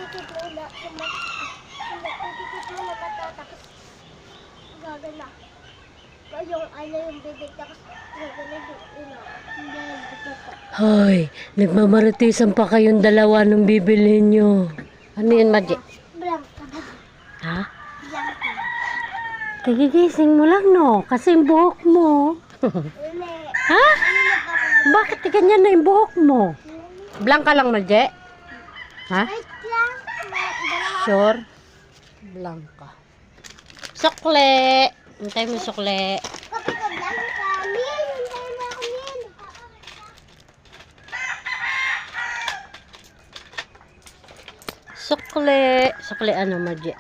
pipikit mo na. Pipikit mo na mata, tapos gagana. Yung bibig, tapos gagana yung Hoy, nagmamaritisan pa kayong dalawa nung bibilhin nyo. Ano yun, Maji? Blanca. Ha? Blanca. Kagigising mo lang, no? Kasi yung buhok mo. Uli. Ha? Bakit ganyan na yung buhok mo? Blanca lang, Maji? Ha? Wait lang. Dalawa. Sure? Blanca. Sukle! Hintay mo sukle. Kapi ko Blanca. Min, hintayin mo ako, Min. Sukle. Sukle ano, Maji?